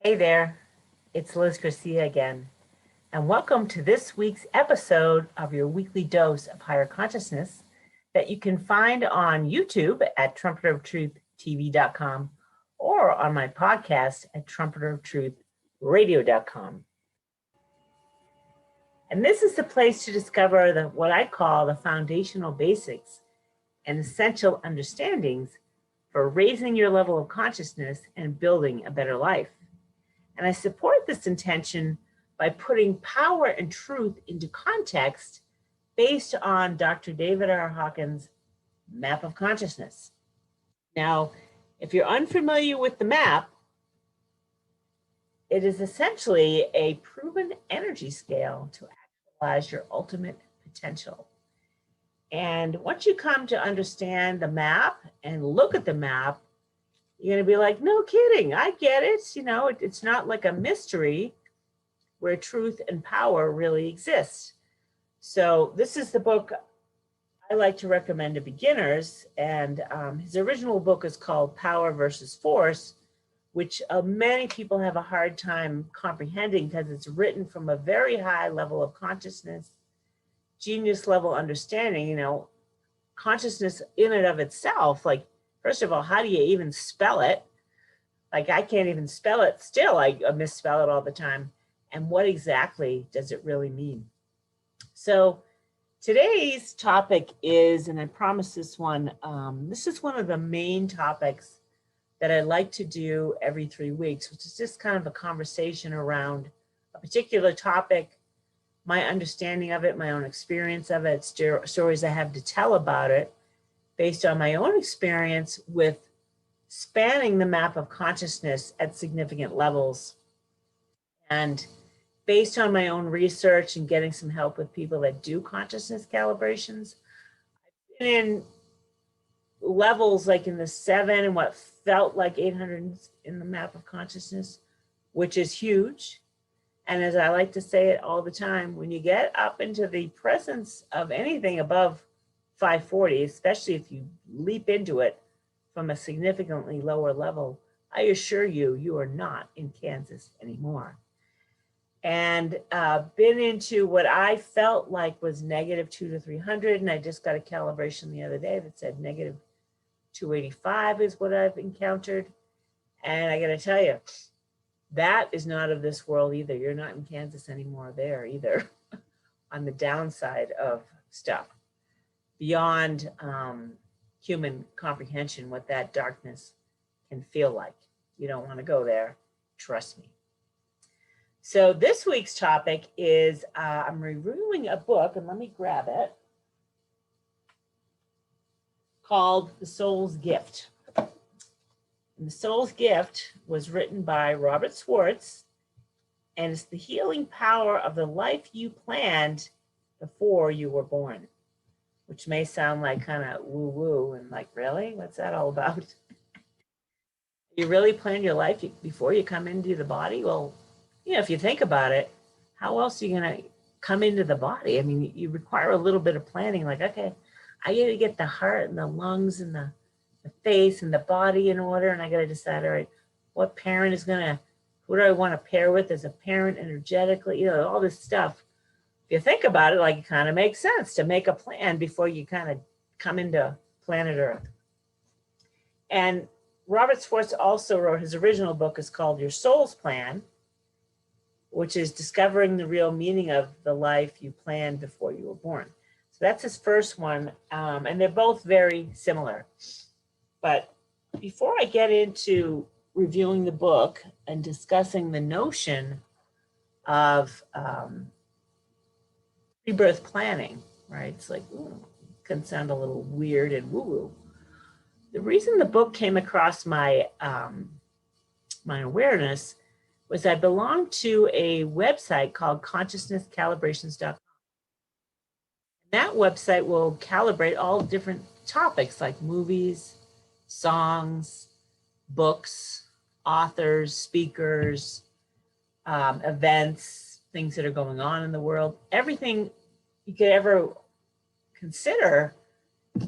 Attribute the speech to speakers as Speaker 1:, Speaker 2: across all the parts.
Speaker 1: Hey there, it's Liz Garcia again, and welcome to this week's episode of your weekly dose of higher consciousness that you can find on YouTube at trumpeteroftruth.tv.com or on my podcast at trumpeteroftruthradio.com. And this is the place to discover what I call the foundational basics and essential understandings for raising your level of consciousness and building a better life. And I support this intention by putting power and truth into context based on Dr. David R. Hawkins' map of consciousness. Now, if you're unfamiliar with the map, it is essentially a proven energy scale to actualize your ultimate potential. And once you come to understand the map and look at the map, you're going to be like, no kidding, I get it. It's not like a mystery where truth and power really exist. So this is the book I like to recommend to beginners. And his original book is called Power versus Force, which many people have a hard time comprehending because it's written from a very high level of consciousness, genius level understanding, consciousness in and of itself. Like, first of all, how do you even spell it? Like, I can't even spell it still. I misspell it all the time. And what exactly does it really mean? So today's topic is, and I promise this one, this is one of the main topics that I like to do every 3 weeks, which is just kind of a conversation around a particular topic, my understanding of it, my own experience of it, stories I have to tell about it, based on my own experience with spanning the map of consciousness at significant levels. And based on my own research and getting some help with people that do consciousness calibrations, I've been in levels like in the 7 and what felt like 800 in the map of consciousness, which is huge. And as I like to say it all the time, when you get up into the presence of anything above 540, especially if you leap into it from a significantly lower level, I assure you, you are not in Kansas anymore. And been into what I felt like was -2 to 300. And I just got a calibration the other day that said -285 is what I've encountered. And I got to tell you, that is not of this world either. You're not in Kansas anymore there either on the downside of stuff. Beyond human comprehension, what that darkness can feel like. You don't want to go there, trust me. So this week's topic is, I'm reviewing a book, and let me grab it, called The Soul's Gift. And The Soul's Gift was written by Robert Schwartz, and it's the healing power of the life you planned before you were born. Which may sound like kind of woo-woo and like, really? What's that all about? You really plan your life before you come into the body? Well, if you think about it, how else are you going to come into the body? I mean, you require a little bit of planning. Like, okay, I got to get the heart and the lungs and the face and the body in order. And I got to decide, all right, what parent is who do I want to pair with as a parent energetically? All this stuff. If you think about it, like, it kind of makes sense to make a plan before you kind of come into planet Earth. And Robert Schwartz also wrote, his original book is called Your Soul's Plan, which is discovering the real meaning of the life you planned before you were born. So that's his first one. And they're both very similar. But before I get into reviewing the book and discussing the notion of rebirth planning, right? It's like, can sound a little weird and woo-woo. The reason the book came across my awareness was I belonged to a website called consciousnesscalibrations.com. That website will calibrate all different topics like movies, songs, books, authors, speakers, events, things that are going on in the world. Everything you could ever consider,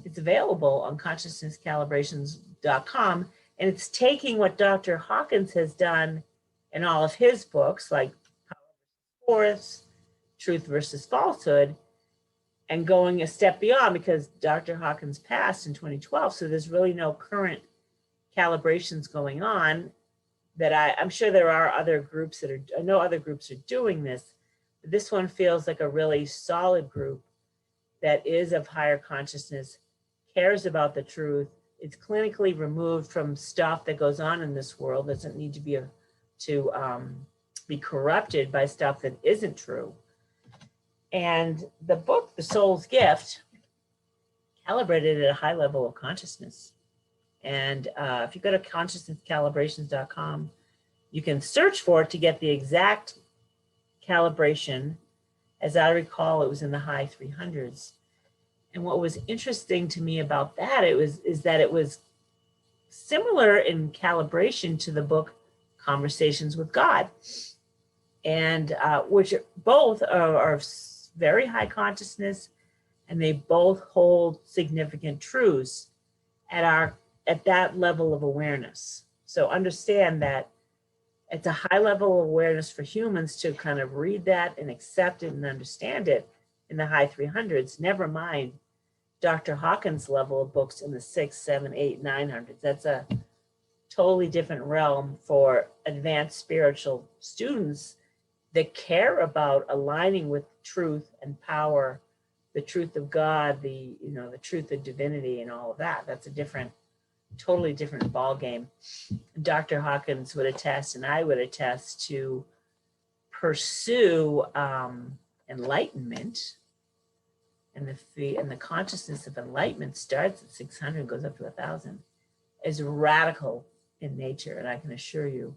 Speaker 1: it's available on consciousnesscalibrations.com. And it's taking what Dr. Hawkins has done in all of his books, like Force, Truth versus Falsehood, and going a step beyond, because Dr. Hawkins passed in 2012. So there's really no current calibrations going on that I'm sure there are other groups that are, I know other groups are doing this, but this one feels like a really solid group that is of higher consciousness, cares about the truth. It's clinically removed from stuff that goes on in this world, doesn't need to be corrupted by stuff that isn't true. And the book, The Soul's Gift, calibrated at a high level of consciousness. And if you go to consciousnesscalibrations.com, you can search for it to get the exact calibration. As I recall, it was in the high 300s. And what was interesting to me about that is that it was similar in calibration to the book Conversations with God, and which both are very high consciousness, and they both hold significant truths at that level of awareness. So understand that it's a high level of awareness for humans to kind of read that and accept it and understand it in the high 300s, never mind Dr. Hawkins' level of books in the 6, 7, 8, 900s. That's a totally different realm for advanced spiritual students that care about aligning with truth and power, the truth of God, the truth of divinity and all of that. That's a totally different ball game. Dr. Hawkins would attest, and I would attest, to pursue enlightenment, and the consciousness of enlightenment starts at 600, goes up to 1,000, is radical in nature. And I can assure you,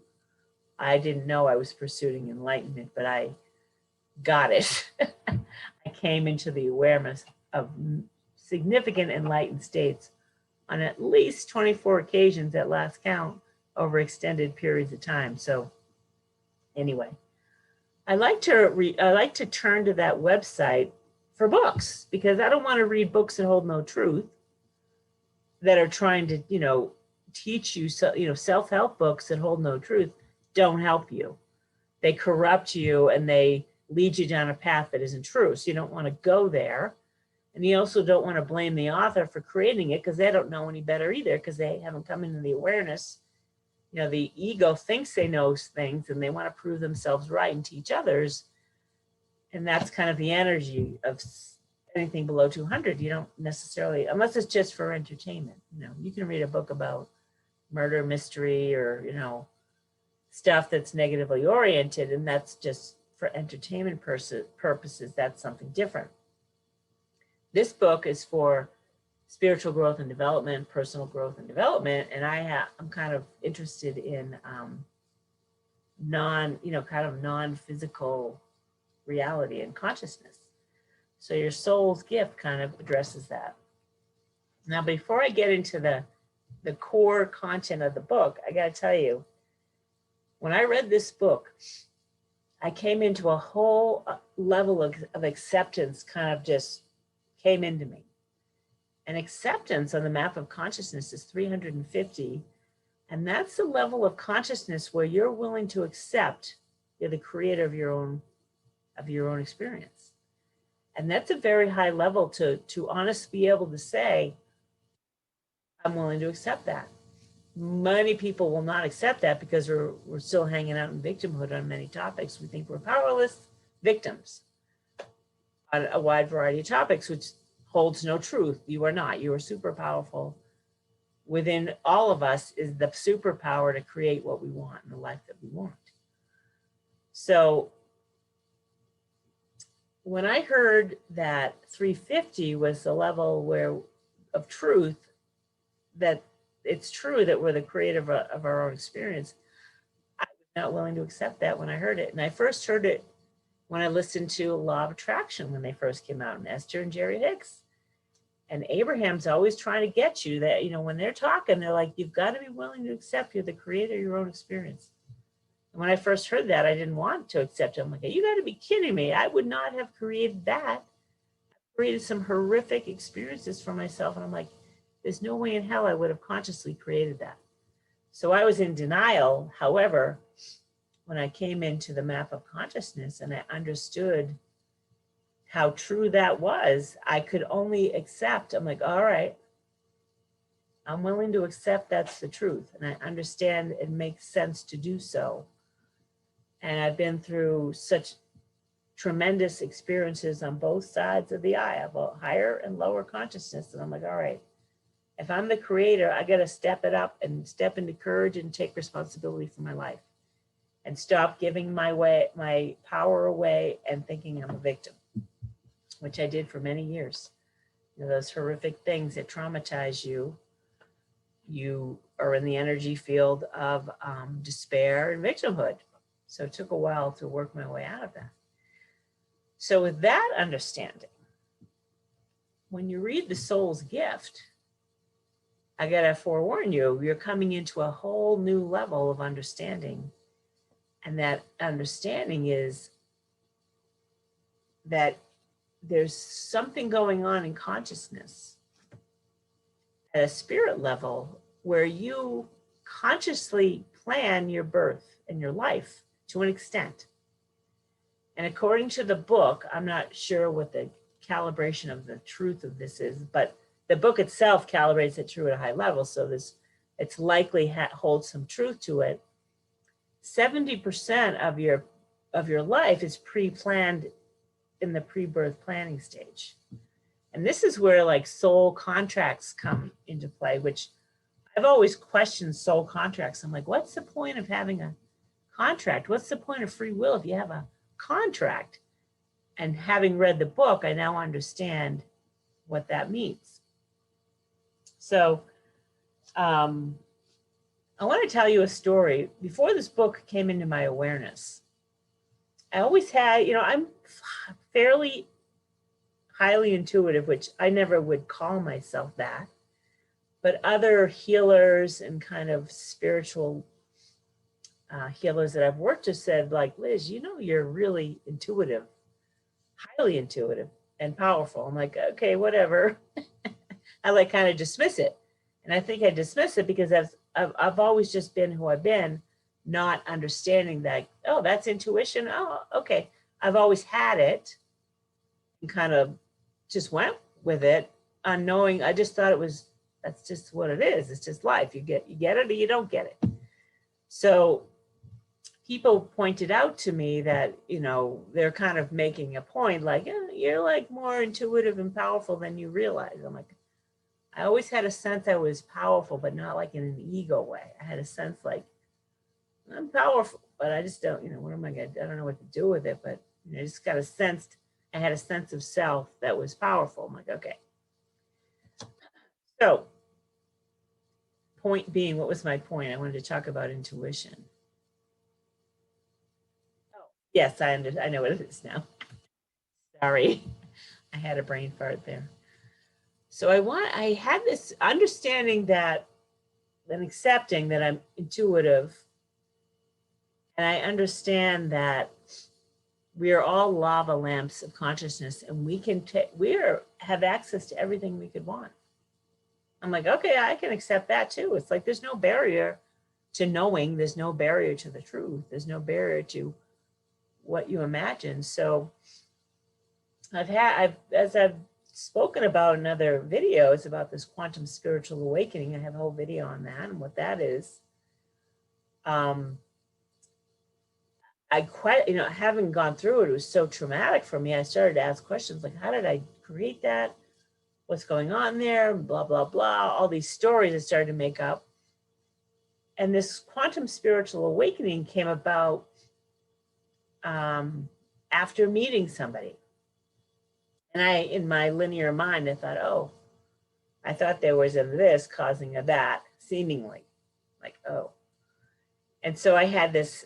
Speaker 1: I didn't know I was pursuing enlightenment, but I got it. I came into the awareness of significant enlightened states on at least 24 occasions at last count over extended periods of time. So anyway, I like to turn to that website for books, because I don't want to read books that hold no truth, that are trying to, teach you, self-help books that hold no truth don't help you. They corrupt you and they lead you down a path that isn't true. So you don't want to go there. And you also don't want to blame the author for creating it, because they don't know any better either, because they haven't come into the awareness. The ego thinks they know things and they want to prove themselves right and teach others. And that's kind of the energy of anything below 200. You don't necessarily, unless it's just for entertainment, you can read a book about murder mystery or, stuff that's negatively oriented, and that's just for entertainment purposes. That's something different. This book is for spiritual growth and development, personal growth and development. And I'm kind of interested in non-physical reality and consciousness. So your soul's gift kind of addresses that. Now, before I get into the core content of the book, I got to tell you, when I read this book, I came into a whole level of acceptance kind of just came into me. And acceptance on the map of consciousness is 350. And that's the level of consciousness where you're willing to accept you're the creator of your own experience. And that's a very high level to honestly be able to say, I'm willing to accept that. Many people will not accept that because we're still hanging out in victimhood on many topics. We think we're powerless victims on a wide variety of topics, which holds no truth. You are not. You are super powerful. Within all of us is the superpower to create what we want in the life that we want. So when I heard that 350 was the level of truth, that it's true that we're the creator of our own experience, I was not willing to accept that when I heard it. And I first heard it when I listened to Law of Attraction when they first came out, and Esther and Jerry Hicks. And Abraham's always trying to get you that, when they're talking, they're like, you've got to be willing to accept you're the creator of your own experience. And when I first heard that, I didn't want to accept it. I'm like, you got to be kidding me. I would not have created that. I created some horrific experiences for myself. And I'm like, there's no way in hell I would have consciously created that. So I was in denial. However, when I came into the map of consciousness and I understood how true that was, I could only accept. I'm like, all right, I'm willing to accept that's the truth. And I understand it makes sense to do so. And I've been through such tremendous experiences on both sides of the eye, of a higher and lower consciousness. And I'm like, all right, if I'm the creator, I got to step it up and step into courage and take responsibility for my life and stop giving my power away and thinking I'm a victim, which I did for many years. You know, those horrific things that traumatize you, you are in the energy field of despair and victimhood. So it took a while to work my way out of that. So with that understanding, when you read The Soul's Gift, I gotta forewarn you, you're coming into a whole new level of understanding. And that understanding is that there's something going on in consciousness at a spirit level where you consciously plan your birth and your life to an extent. And according to the book, I'm not sure what the calibration of the truth of this is, but the book itself calibrates it true at a high level. So it's likely holds some truth to it. 70% of your life is pre-planned in the pre-birth planning stage. And this is where like soul contracts come into play, which I've always questioned soul contracts. I'm like, what's the point of having a contract? What's the point of free will if you have a contract? And having read the book, I now understand what that means. So I want to tell you a story. Before this book came into my awareness, I always had, you know, I'm fairly highly intuitive, which I never would call myself that, but other healers and kind of spiritual healers that I've worked with said, like, Liz, you know, you're really intuitive, highly intuitive and powerful. I'm like, okay, whatever. I like kind of dismiss it. And I think I dismiss it because I've always just been who I've been, not understanding that, oh, that's intuition. Oh, okay. I've always had it and kind of just went with it, unknowing. I just thought that's just what it is. It's just life. You get it or you don't get it. So people pointed out to me that, you know, they're kind of making a point like, you're like more intuitive and powerful than you realize. I'm like, I always had a sense I was powerful, but not like in an ego way. I had a sense like, I'm powerful, but I just don't, you know, what am I going to, I don't know what to do with it, but you know, I just got a sense, I had a sense of self that was powerful. I'm like, okay. So point being, what was my point? I wanted to talk about intuition. Oh, yes, I know what it is now. Sorry, I had a brain fart there. So I had this understanding that, and accepting that I'm intuitive, and I understand that we are all lava lamps of consciousness, and we have access to everything we could want. I'm like, okay, I can accept that too. It's like there's no barrier to knowing. There's no barrier to the truth. There's no barrier to what you imagine. So as I've spoken about in other videos about this quantum spiritual awakening. I have a whole video on that and what that is. Having gone through it, it was so traumatic for me. I started to ask questions like, how did I create that? What's going on there? Blah, blah, blah. All these stories I started to make up. And this quantum spiritual awakening came about after meeting somebody. And in my linear mind, I thought, oh, I thought there was a this causing a that, seemingly. Like, oh. And so I had this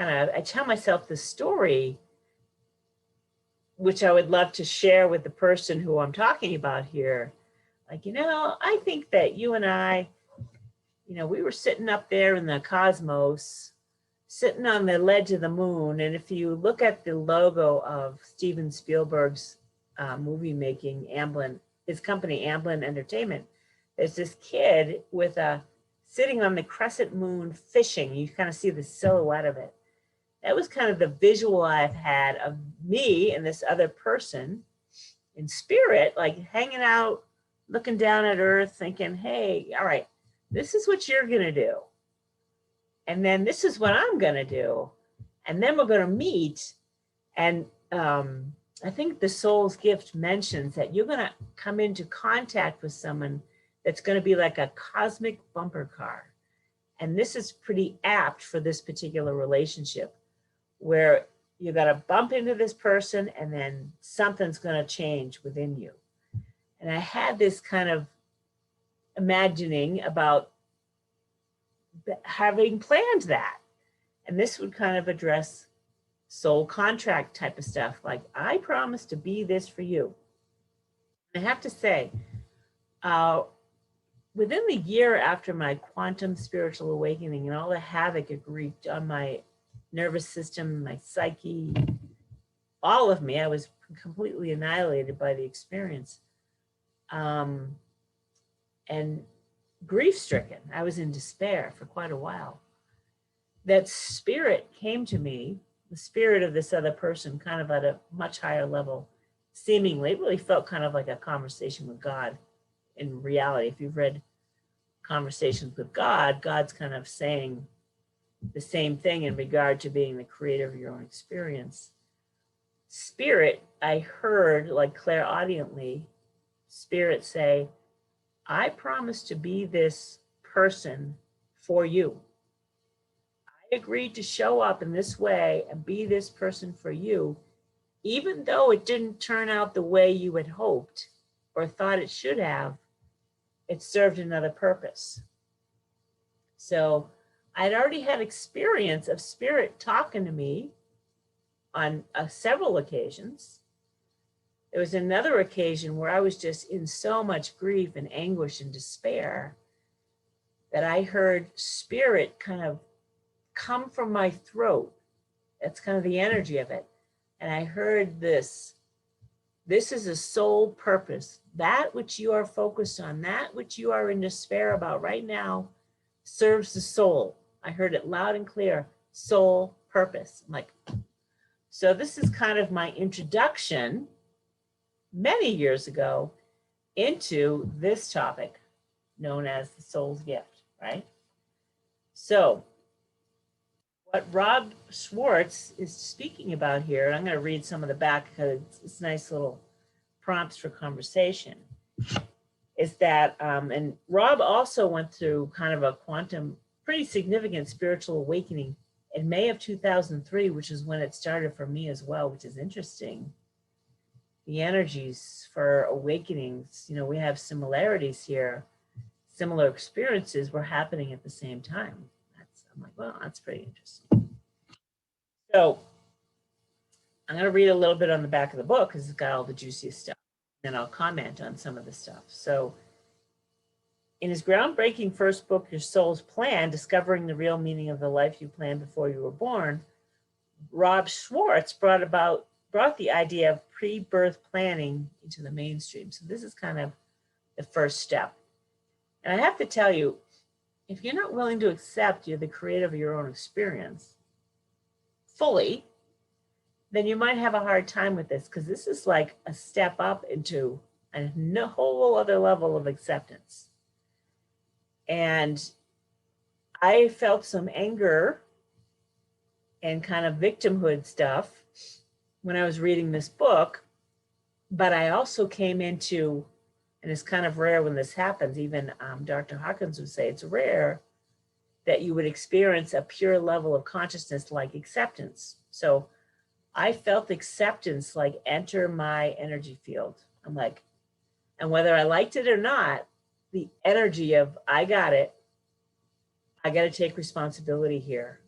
Speaker 1: I tell myself this story, which I would love to share with the person who I'm talking about here. Like, I think that you and I, we were sitting up there in the cosmos, sitting on the ledge of the moon. And if you look at the logo of Steven Spielberg's movie making, Amblin, his company, Amblin Entertainment, there's this kid with a sitting on the crescent moon fishing. You kind of see the silhouette of it. That was kind of the visual I've had of me and this other person in spirit, like hanging out, looking down at earth, thinking, hey, all right, this is what you're going to do. And then this is what I'm going to do. And then we're going to meet. And I think the soul's gift mentions that you're going to come into contact with someone that's going to be like a cosmic bumper car. And this is pretty apt for this particular relationship, where you're going to bump into this person and then something's going to change within you. And I had this kind of imagining about having planned that. And this would kind of address soul contract type of stuff. Like, I promise to be this for you. I have to say, within the year after my quantum spiritual awakening and all the havoc it wreaked on my nervous system, my psyche, all of me, I was completely annihilated by the experience. And grief-stricken. I was in despair for quite a while. That spirit came to me, the spirit of this other person, kind of at a much higher level, seemingly. It really felt kind of like a conversation with God. In reality, if you've read Conversations with God, God's kind of saying the same thing in regard to being the creator of your own experience. Spirit, I heard, like clairaudiently, Spirit say, I promise to be this person for you. I agreed to show up in this way and be this person for you, even though it didn't turn out the way you had hoped or thought it should have. It served another purpose. So I'd already had experience of Spirit talking to me on several occasions. There was another occasion where I was just in so much grief and anguish and despair that I heard Spirit kind of come from my throat. That's kind of the energy of it. And I heard this is a soul purpose. That which you are focused on, that which you are in despair about right now, serves the soul. I heard it loud and clear, soul purpose. I'm like, so this is kind of my introduction many years ago into this topic known as the soul's gift, right? So what Rob Schwartz is speaking about here, and I'm going to read some of the back because it's nice little prompts for conversation, is that, and Rob also went through kind of a quantum, pretty significant spiritual awakening in May of 2003, which is when it started for me as well, which is interesting. The energies for awakenings, you know, we have similarities here. Similar experiences were happening at the same time. I'm like, well, that's pretty interesting. So I'm going to read a little bit on the back of the book because it's got all the juiciest stuff. And I'll comment on some of the stuff. So in his groundbreaking first book, Your Soul's Plan, Discovering the Real Meaning of the Life You Planned Before You Were Born, Rob Schwartz brought the idea of pre-birth planning into the mainstream. So this is kind of the first step. And I have to tell you, if you're not willing to accept you're the creator of your own experience fully, then you might have a hard time with this, because this is like a step up into a whole other level of acceptance. And I felt some anger and kind of victimhood stuff when I was reading this book, but I also came into, and it's kind of rare when this happens, even Dr. Hawkins would say it's rare that you would experience a pure level of consciousness like acceptance. So I felt acceptance like enter my energy field. I'm like, and whether I liked it or not, the energy of I got it, I got to take responsibility here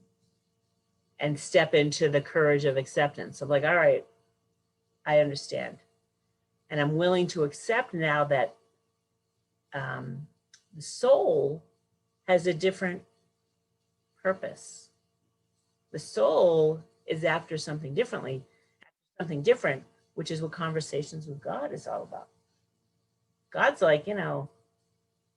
Speaker 1: and step into the courage of acceptance. I'm like, all right, I understand. And I'm willing to accept now that the soul has a different purpose. The soul is after something different, which is what Conversations with God is all about. God's like, you know,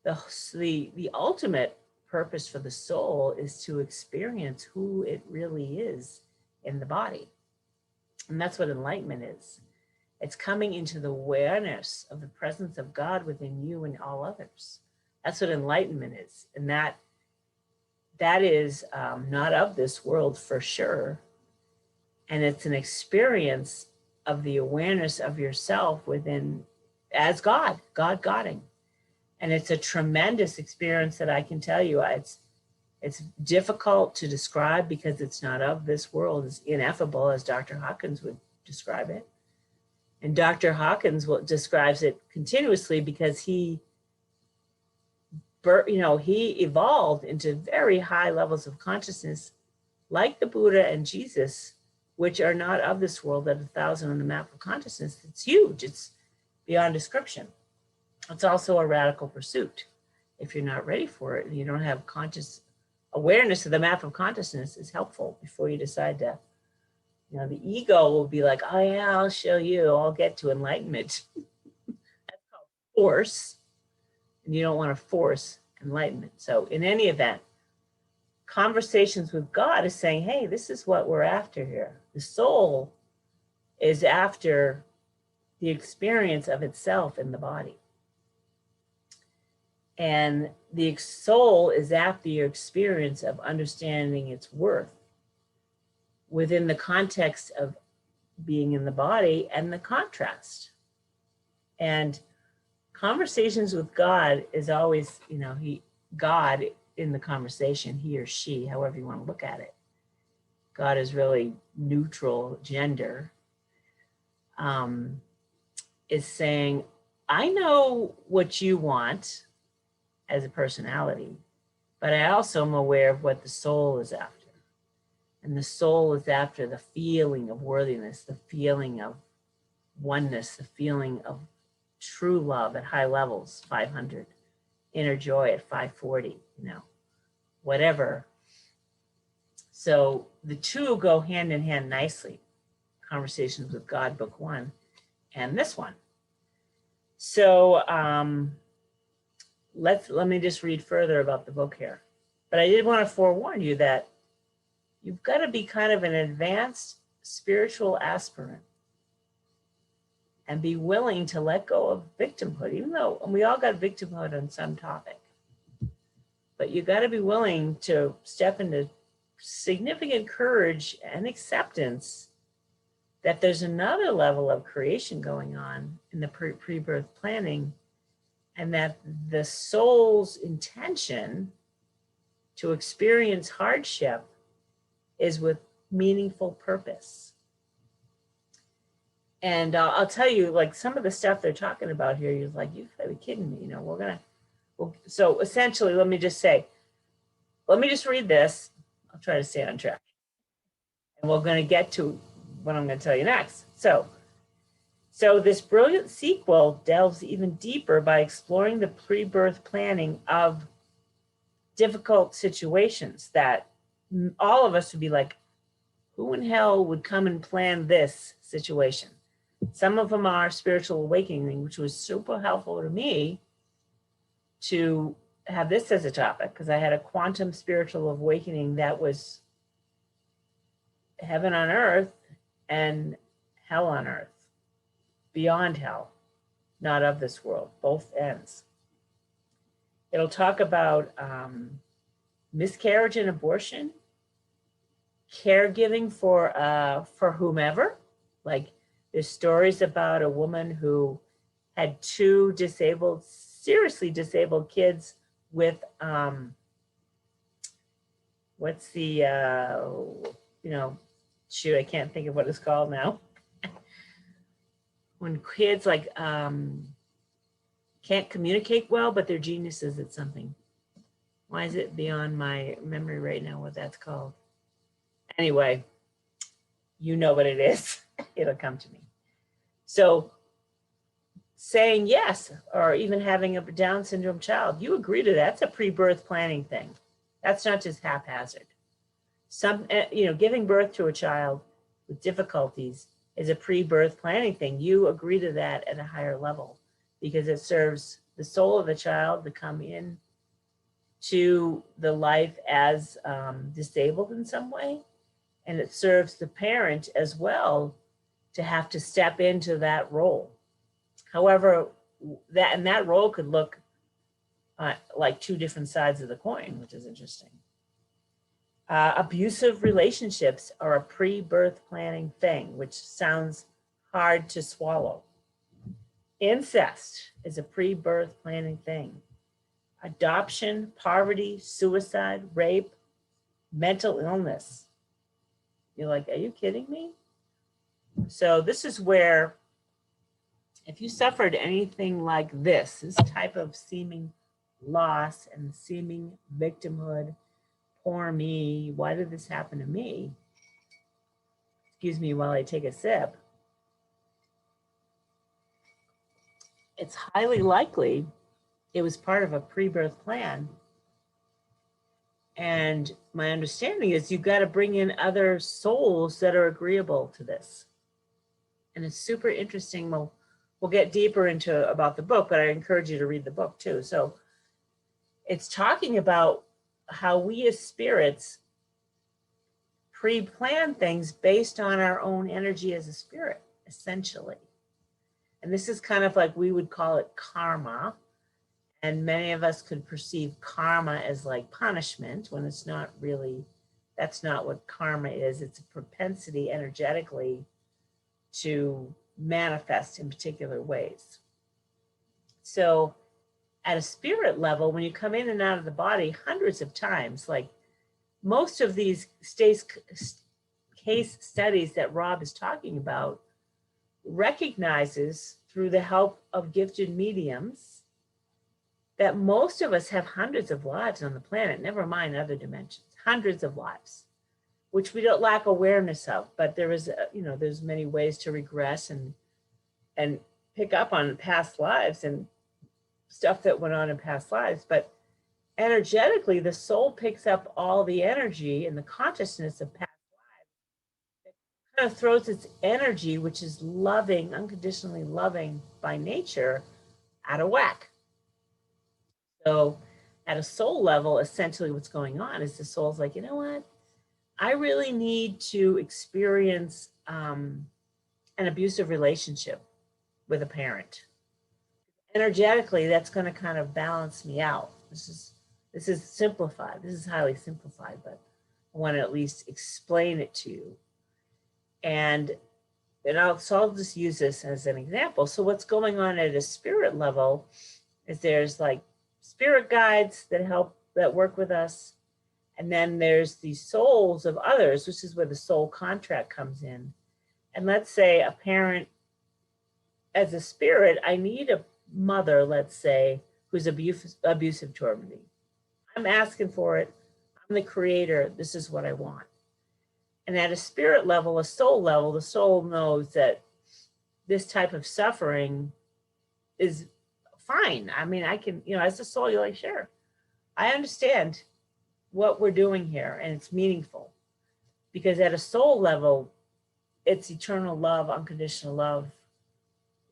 Speaker 1: the ultimate purpose for the soul is to experience who it really is in the body. And that's what enlightenment is. It's coming into the awareness of the presence of God within you and all others. That's what enlightenment is. And that is not of this world for sure. And it's an experience of the awareness of yourself within, as God-Godding. And it's a tremendous experience that I can tell you, it's difficult to describe because it's not of this world. It's ineffable, as Dr. Hawkins would describe it. And Dr. Hawkins describes it continuously because he evolved into very high levels of consciousness, like the Buddha and Jesus, which are not of this world, at 1,000 on the map of consciousness. It's huge. It's beyond description. It's also a radical pursuit. If you're not ready for it and you don't have conscious awareness of the map of consciousness, is helpful before you decide to, the ego will be like, oh yeah, I'll show you, I'll get to enlightenment. That's called force. And you don't want to force enlightenment. So in any event, conversations with God is saying, hey, this is what we're after here. The soul is after the experience of itself in the body. And the soul is after your experience of understanding its worth within the context of being in the body and the contrast. And conversations with God is always, God in the conversation, he or she, however you want to look at it. God is really neutral gender, is saying, I know what you want as a personality, but I also am aware of what the soul is after. And the soul is after the feeling of worthiness, the feeling of oneness, the feeling of true love at high levels, 500, inner joy at 540, whatever. So the two go hand in hand nicely. Conversations with God, book 1, and this one. So let me just read further about the book here. But I did want to forewarn you that you've got to be kind of an advanced spiritual aspirant and be willing to let go of victimhood, even though we all got victimhood on some topic. But you got to be willing to step into significant courage and acceptance that there's another level of creation going on in the pre-birth planning, and that the soul's intention to experience hardship is with meaningful purpose. And I'll tell you, like, some of the stuff they're talking about here, you're like, you've got to be kidding me. So essentially, let me just read this. I'll try to stay on track. And we're going to get to what I'm going to tell you next. So this brilliant sequel delves even deeper by exploring the pre-birth planning of difficult situations that all of us would be like, who in hell would come and plan this situation? Some of them are spiritual awakening, which was super helpful to me to have this as a topic, because I had a quantum spiritual awakening that was heaven on earth and hell on earth, beyond hell, not of this world, both ends. It'll talk about miscarriage and abortion, caregiving for whomever. Like, there's stories about a woman who had 2 seriously disabled kids with what's the shoot, I can't think of what it's called now. When kids can't communicate well, but they're geniuses at something. Why is it beyond my memory right now what that's called? Anyway, you know what it is. It'll come to me. So saying yes, or even having a Down syndrome child, you agree to that. That's a pre-birth planning thing. That's not just haphazard. Giving birth to a child with difficulties is a pre-birth planning thing. You agree to that at a higher level because it serves the soul of the child to come in to the life as disabled in some way. And it serves the parent as well to have to step into that role. However, that role could look like two different sides of the coin, which is interesting. Abusive relationships are a pre-birth planning thing, which sounds hard to swallow. Incest is a pre-birth planning thing. Adoption, poverty, suicide, rape, mental illness. You're like, are you kidding me? So this is where, if you suffered anything like this type of seeming loss and seeming victimhood, poor me, why did this happen to me? Excuse me while I take a sip. It's highly likely it was part of a pre-birth plan. And my understanding is you've got to bring in other souls that are agreeable to this. And it's super interesting. We'll get deeper into about the book, but I encourage you to read the book too. So it's talking about how we as spirits pre-plan things based on our own energy as a spirit, essentially. And this is kind of like, we would call it karma. And many of us could perceive karma as like punishment, when it's not really, that's not what karma is. It's a propensity energetically to manifest in particular ways. So at a spirit level, when you come in and out of the body hundreds of times, like most of these case studies that Rob is talking about, recognizes through the help of gifted mediums that most of us have hundreds of lives on the planet, never mind other dimensions, hundreds of lives, which we don't lack awareness of. But there is, there's many ways to regress and pick up on past lives and stuff that went on in past lives. But energetically, the soul picks up all the energy and the consciousness of past lives. It kind of throws its energy, which is loving, unconditionally loving by nature, out of whack. So at a soul level, essentially what's going on is the soul's like, you know what? I really need to experience an abusive relationship with a parent. Energetically, that's going to kind of balance me out. This is simplified. This is highly simplified, but I want to at least explain it to you. And I'll just use this as an example. So what's going on at a spirit level is there's like spirit guides that work with us. And then there's the souls of others, which is where the soul contract comes in. And let's say a parent, as a spirit, I need a mother, let's say, who's abusive toward me. I'm asking for it. I'm the creator. This is what I want. And at a spirit level, a soul level, the soul knows that this type of suffering is fine. I mean, I can, as a soul, you're like, sure, I understand what we're doing here, and it's meaningful. Because at a soul level, it's eternal love, unconditional love.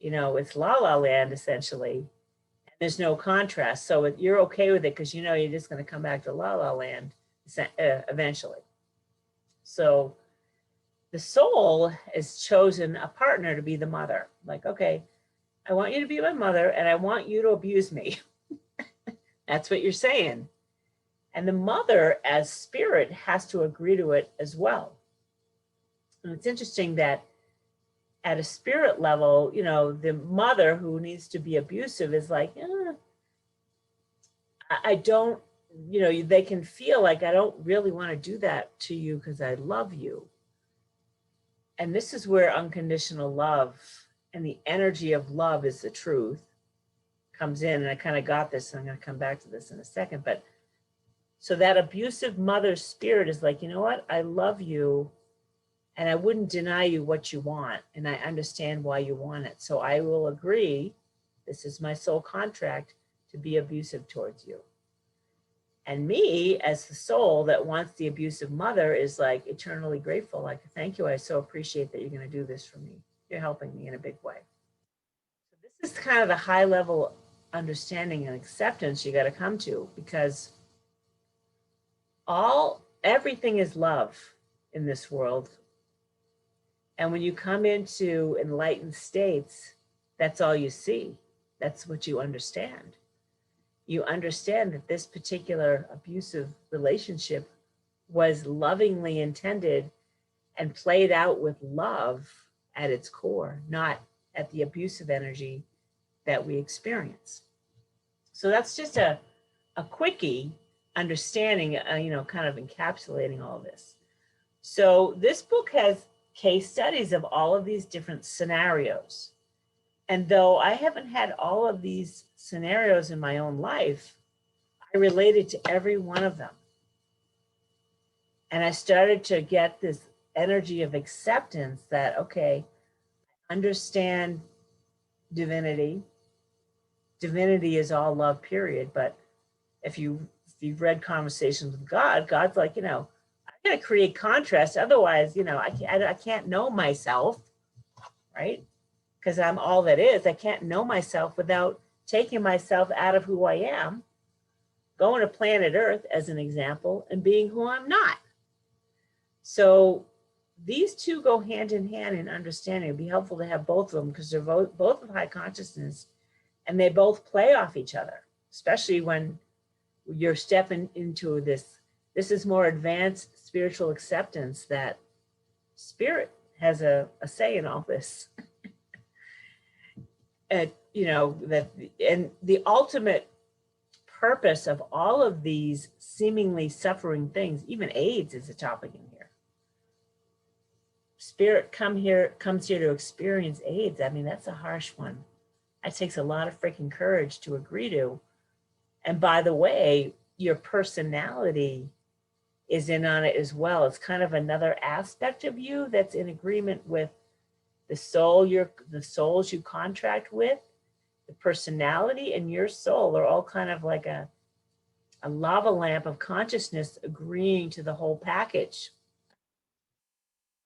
Speaker 1: It's la la land, essentially. And there's no contrast. So you're okay with it because you're just going to come back to la la land eventually. So the soul has chosen a partner to be the mother. Like, okay, I want you to be my mother and I want you to abuse me. That's what you're saying. And the mother as spirit has to agree to it as well. And it's interesting that at a spirit level, the mother who needs to be abusive is like, I don't, they can feel like, I don't really want to do that to you because I love you. And this is where unconditional love and the energy of love is the truth comes in. And I kind of got this, and I'm going to come back to this in a second. But so that abusive mother spirit is like, you know what? I love you. And I wouldn't deny you what you want. And I understand why you want it. So I will agree, this is my soul contract, to be abusive towards you. And me, as the soul that wants the abusive mother, is like eternally grateful. Like, thank you. I so appreciate that you're going to do this for me. You're helping me in a big way. So this is kind of the high level understanding and acceptance you got to come to, because Everything is love in this world. And when you come into enlightened states, that's all you see. That's what you understand. You understand that this particular abusive relationship was lovingly intended and played out with love at its core, not at the abusive energy that we experience. So that's just a quickie understanding, kind of encapsulating all this. So this book has case studies of all of these different scenarios. And though I haven't had all of these scenarios in my own life, I related to every one of them. And I started to get this energy of acceptance that, okay, understand divinity. Divinity is all love, period. But if you've read Conversations with God, God's like, I got to create contrast. Otherwise, I can't know myself, right? Because I'm all that is. I can't know myself without taking myself out of who I am, going to planet Earth as an example, and being who I'm not. So these two go hand in hand in understanding. It'd be helpful to have both of them because they're both of high consciousness, and they both play off each other, especially when you're stepping into this. This is more advanced spiritual acceptance that spirit has a say in all this. And, and the ultimate purpose of all of these seemingly suffering things, even AIDS is a topic in here. Spirit comes here to experience AIDS. I mean, that's a harsh one. That takes a lot of freaking courage to agree to. And by the way, your personality is in on it as well. It's kind of another aspect of you that's in agreement with the souls you contract with. The personality and your soul are all kind of like a lava lamp of consciousness agreeing to the whole package.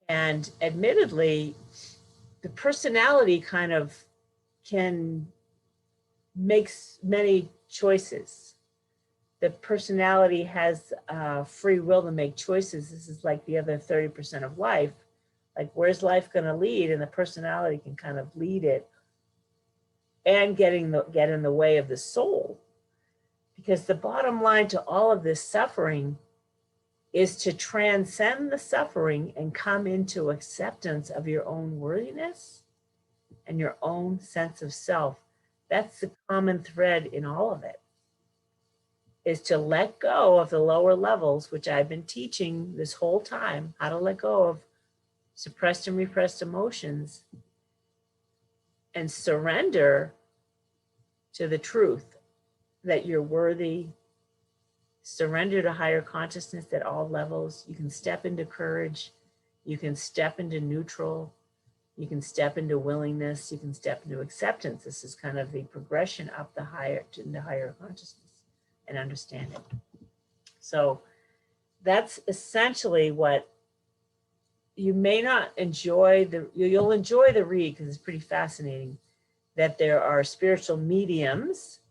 Speaker 1: And admittedly, the personality kind of can make many choices. The personality has free will to make choices. This is like the other 30% of life. Like, where's life going to lead? And the personality can kind of lead it and get in the way of the soul. Because the bottom line to all of this suffering is to transcend the suffering and come into acceptance of your own worthiness and your own sense of self. That's the common thread in all of it, is to let go of the lower levels, which I've been teaching this whole time, how to let go of suppressed and repressed emotions and surrender to the truth that you're worthy. Surrender to higher consciousness at all levels. You can step into courage. You can step into neutral. You can step into willingness. You can step into acceptance. This is kind of the progression up into higher consciousness and understanding. So that's essentially what you may not enjoy. You'll enjoy the read because it's pretty fascinating that there are spiritual mediums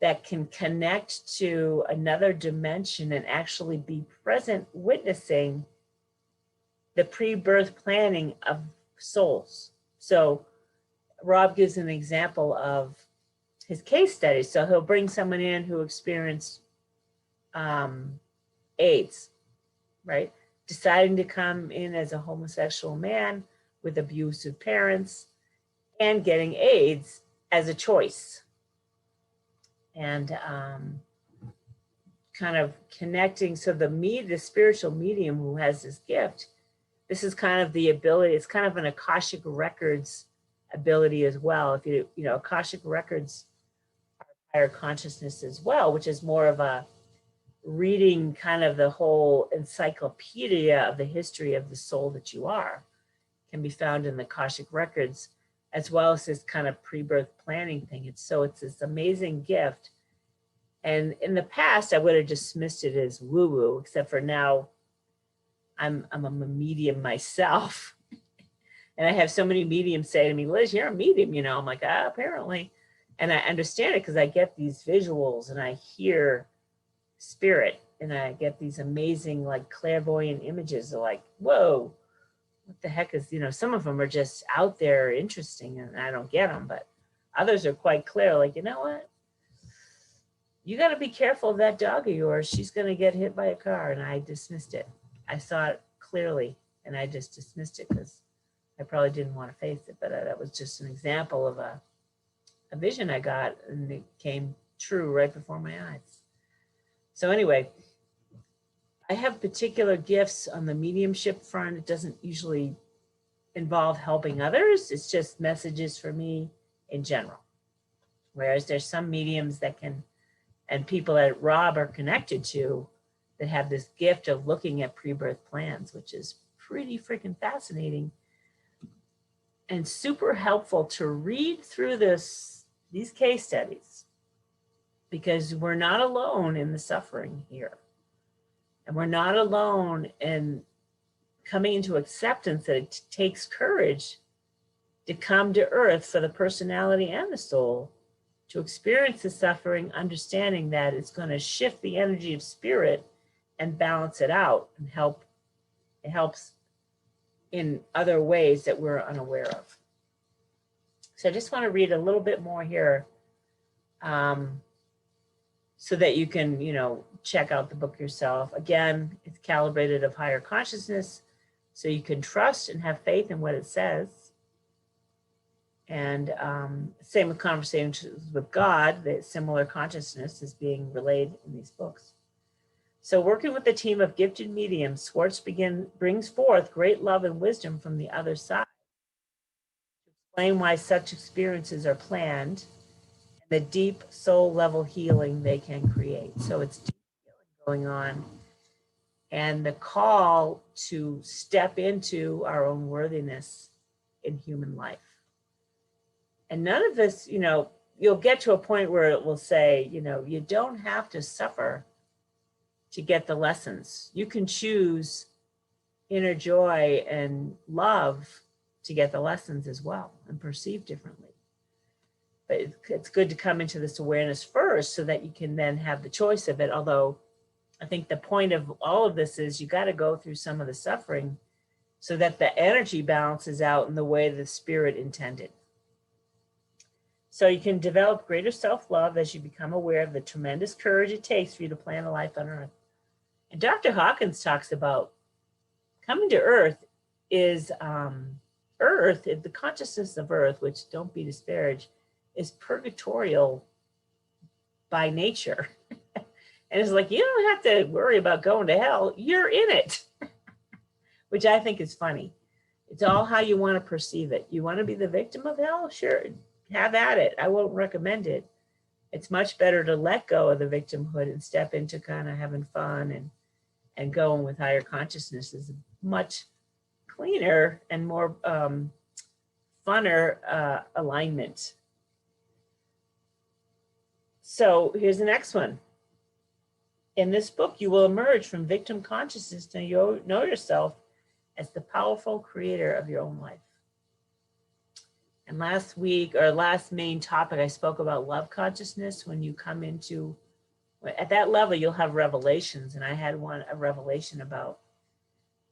Speaker 1: that can connect to another dimension and actually be present witnessing the pre-birth planning of souls. So Rob gives an example of his case study. So he'll bring someone in who experienced AIDS, right? Deciding to come in as a homosexual man with abusive parents and getting AIDS as a choice. And kind of connecting. So the spiritual medium who has this gift, this is kind of the ability, it's kind of an Akashic Records ability as well. If Akashic Records are higher consciousness as well, which is more of a reading kind of the whole encyclopedia of the history of the soul that you are, can be found in the Akashic Records, as well as this kind of pre-birth planning thing. It's this amazing gift. And in the past, I would have dismissed it as woo-woo, except for now I'm a medium myself. And I have so many mediums say to me, Liz, you're a medium, I'm like, apparently. And I understand it because I get these visuals and I hear spirit and I get these amazing like clairvoyant images of like, whoa, what the heck is, some of them are just out there interesting and I don't get them, but others are quite clear. Like, you know what? You got to be careful of that dog of yours. She's going to get hit by a car. And I dismissed it. I saw it clearly and I just dismissed it because I probably didn't want to face it. But that was just an example of a vision I got, and it came true right before my eyes. So anyway, I have particular gifts on the mediumship front. It doesn't usually involve helping others. It's just messages for me in general. Whereas there's some mediums that can, and people that Rob are connected to, that have this gift of looking at pre-birth plans, which is pretty freaking fascinating and super helpful to read through these case studies, because we're not alone in the suffering here. And we're not alone in coming into acceptance that it takes courage to come to earth for the personality and the soul to experience the suffering, understanding that it's going to shift the energy of spirit and balance it out and it helps in other ways that we're unaware of. So I just want to read a little bit more here so that you can, check out the book yourself. Again, it's calibrated of higher consciousness, so you can trust and have faith in what it says. And same with conversations with God, that similar consciousness is being relayed in these books. So working with a team of gifted mediums, Schwartz brings forth great love and wisdom from the other side to explain why such experiences are planned and the deep soul level healing they can create. So it's deep healing going on, and the call to step into our own worthiness in human life. And none of this, you'll get to a point where it will say, you don't have to suffer to get the lessons. You can choose inner joy and love to get the lessons as well and perceive differently. But it's good to come into this awareness first so that you can then have the choice of it. Although I think the point of all of this is you got to go through some of the suffering so that the energy balances out in the way the spirit intended. So you can develop greater self-love as you become aware of the tremendous courage it takes for you to plan a life on earth. And Dr. Hawkins talks about coming to earth is earth, the consciousness of earth, which don't be disparaged, is purgatorial by nature. And it's like, you don't have to worry about going to hell. You're in it, which I think is funny. It's all how you want to perceive it. You want to be the victim of hell? Sure, have at it. I won't recommend it. It's much better to let go of the victimhood and step into kind of having fun and going with higher consciousness is much cleaner and more funner alignment. So here's the next one. In this book, you will emerge from victim consciousness to know yourself as the powerful creator of your own life. And last main topic, I spoke about love consciousness. When you come into, at that level, you'll have revelations. And I had a revelation about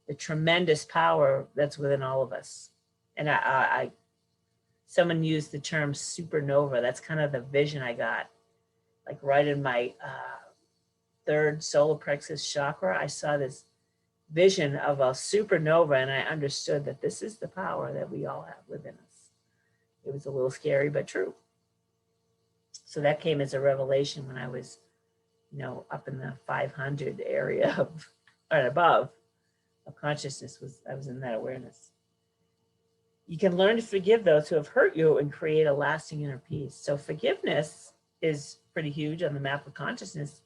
Speaker 1: the tremendous power that's within all of us. And someone used the term supernova. That's kind of the vision I got. Like right in my third solar plexus chakra, I saw this vision of a supernova, and I understood that this is the power that we all have within us. It was a little scary, but true. So that came as a revelation when I was, up in the 500 area of, or above of consciousness. I was in that awareness. You can learn to forgive those who have hurt you and create a lasting inner peace. So forgiveness is pretty huge on the map of consciousness.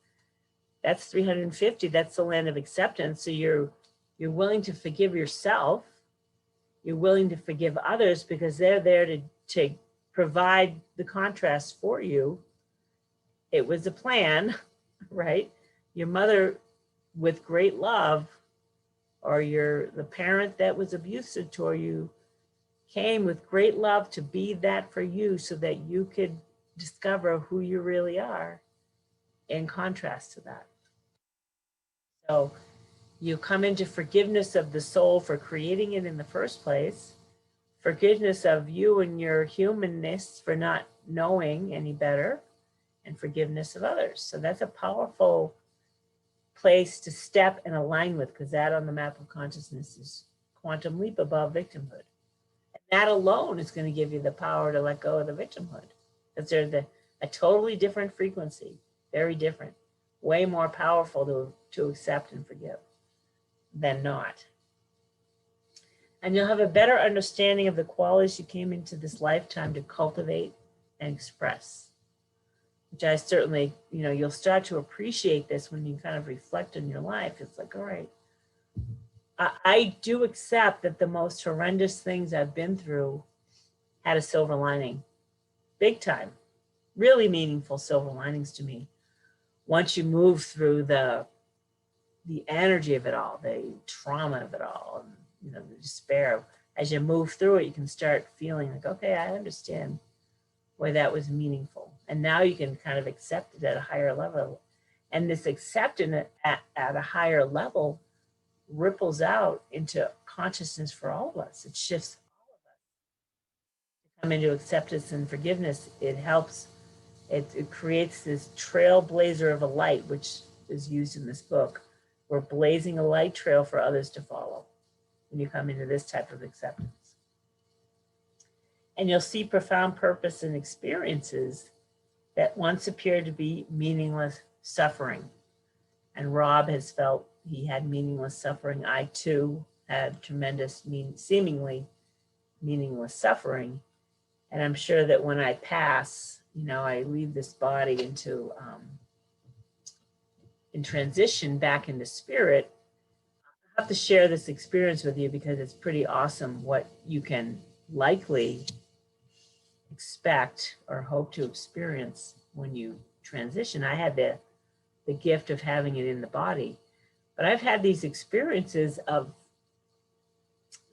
Speaker 1: That's 350. That's the land of acceptance. So you're willing to forgive yourself. You're willing to forgive others because they're there to provide the contrast for you. It was a plan, right? Your mother with great love, or the parent that was abusive toward you, came with great love to be that for you so that you could discover who you really are in contrast to that. So you come into forgiveness of the soul for creating it in the first place, forgiveness of you and your humanness for not knowing any better, and forgiveness of others. So that's a powerful place to step and align with, because that on the map of consciousness is quantum leap above victimhood. And that alone is going to give you the power to let go of the victimhood, because they're a totally different frequency, very different, way more powerful to accept and forgive than not. And you'll have a better understanding of the qualities you came into this lifetime to cultivate and express, which I certainly, you'll start to appreciate this when you kind of reflect on your life. It's like, all right, I do accept that the most horrendous things I've been through had a silver lining, big time, really meaningful silver linings to me. Once you move through the energy of it all, the trauma of it all, and the despair, as you move through it, you can start feeling like, okay, I understand why that was meaningful. And now you can kind of accept it at a higher level. And this accepting it at a higher level ripples out into consciousness for all of us. It shifts all of us to come into acceptance and forgiveness. It helps, it creates this trailblazer of a light, which is used in this book. We're blazing a light trail for others to follow when you come into this type of acceptance. And you'll see profound purpose in experiences that once appeared to be meaningless suffering. And Rob has felt he had meaningless suffering. I too had tremendous, seemingly meaningless suffering. And I'm sure that when I pass, I leave this body into, in transition back into spirit, I have to share this experience with you because it's pretty awesome what you can likely expect or hope to experience when you transition. I had the gift of having it in the body, but I've had these experiences of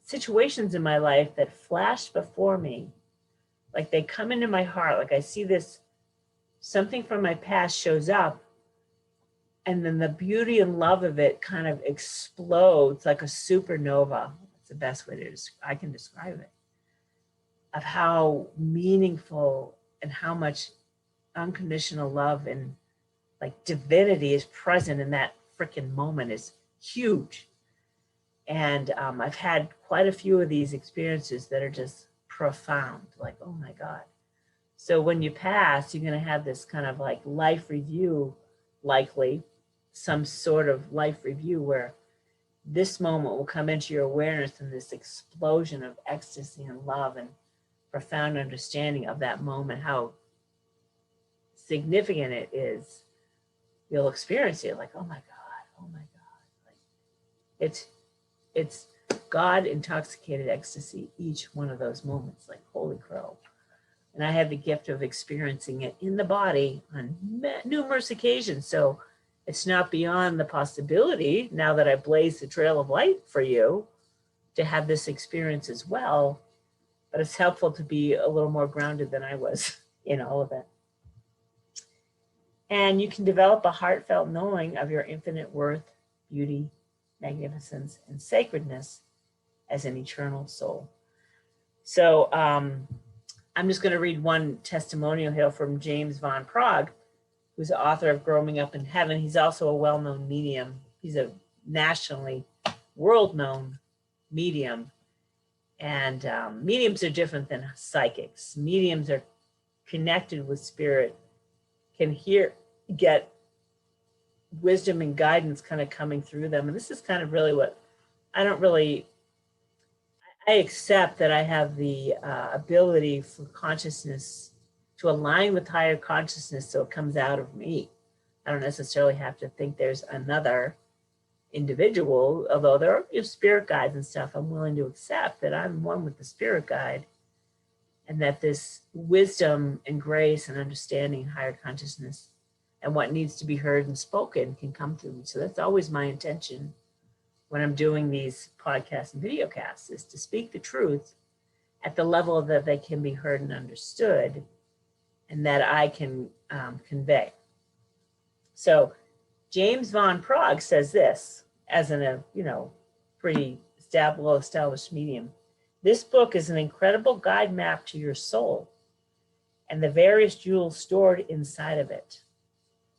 Speaker 1: situations in my life that flash before me, like they come into my heart, like I see this, something from my past shows up, and then the beauty and love of it kind of explodes like a supernova. That's the best way I can describe it, of how meaningful and how much unconditional love and like divinity is present in that freaking moment is huge. And I've had quite a few of these experiences that are just profound, like, oh my God. So when you pass, you're going to have this kind of like life review, likely some sort of life review where this moment will come into your awareness and this explosion of ecstasy and love and profound understanding of that moment, how significant it is. You'll experience it like, oh my God. Like it's God intoxicated ecstasy, each one of those moments, like holy crow. And I had the gift of experiencing it in the body on numerous occasions. So it's not beyond the possibility, now that I blaze the trail of light for you, to have this experience as well. But it's helpful to be a little more grounded than I was in all of it. And you can develop a heartfelt knowing of your infinite worth, beauty, magnificence, and sacredness as an eternal soul. So I'm just going to read one testimonial here from James Van Praagh, who's the author of Growing Up in Heaven. He's also a well-known medium. He's a nationally world-known medium. And mediums are different than psychics. Mediums are connected with spirit, can get wisdom and guidance kind of coming through them. And this is kind of really what I accept, that I have the ability for consciousness to align with higher consciousness, so it comes out of me. I don't necessarily have to think there's another individual, although there are spirit guides and stuff. I'm willing to accept that I'm one with the spirit guide, and that this wisdom and grace and understanding and higher consciousness and what needs to be heard and spoken can come through me. So that's always my intention when I'm doing these podcasts and video casts, is to speak the truth at the level that they can be heard and understood, and that I can convey. So James Von Prague says this as an, pretty well-established medium. This book is an incredible guide map to your soul and the various jewels stored inside of it.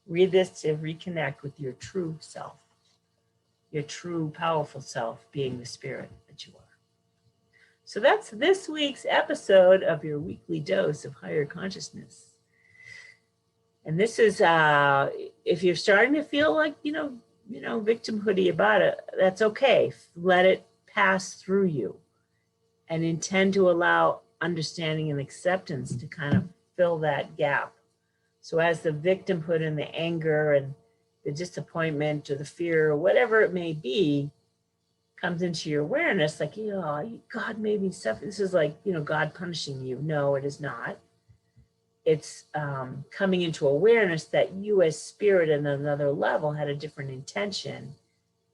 Speaker 1: Read this to reconnect with your true self, your true powerful self, being the spirit that you are. So that's this week's episode of your weekly dose of higher consciousness. And this is, if you're starting to feel like, victimhoody about it, that's okay. Let it pass through you and intend to allow understanding and acceptance to kind of fill that gap. So as the victimhood and the anger and the disappointment or the fear or whatever it may be comes into your awareness, like, God made me suffer. This is like, God punishing you. No, it is not. It's coming into awareness that you as spirit at another level had a different intention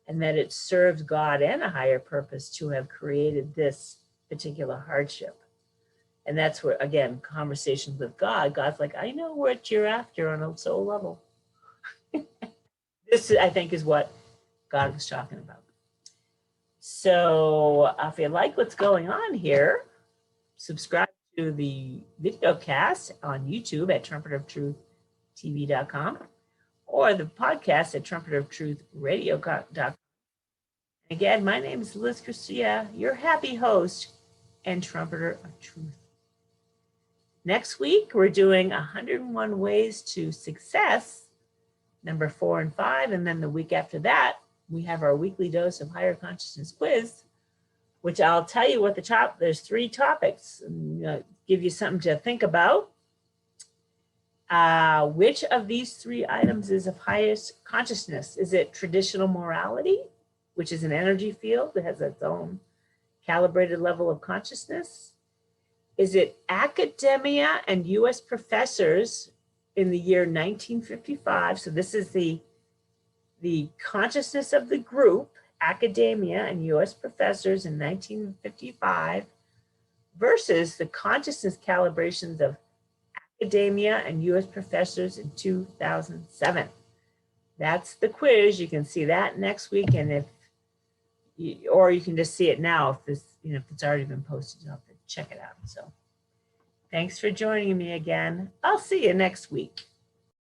Speaker 1: and that it serves God and a higher purpose to have created this particular hardship. And that's where, again, conversations with God, God's like, I know what you're after on a soul level. This, I think, is what God was talking about. So if you like what's going on here, subscribe to the video cast on YouTube at trumpetoftruth.tv.com or the podcast at trumpetoftruthradio.com. Again, my name is Liz Garcia, your happy host and trumpeter of truth. Next week, we're doing 101 Ways to Success, number 4 and 5. And then the week after that, we have our weekly dose of higher consciousness quiz, which I'll tell you what there's 3 topics, and give you something to think about. Which of these 3 items is of highest consciousness? Is it traditional morality, which is an energy field that has its own calibrated level of consciousness? Is it academia and US professors in the year 1955? So this is the consciousness of the group, academia and US professors in 1955 versus the consciousness calibrations of academia and US professors in 2007. That's the quiz. You can see that next week, and or you can just see it now if it's already been posted. You'll have to check it out. So thanks for joining me again. I'll see you next week.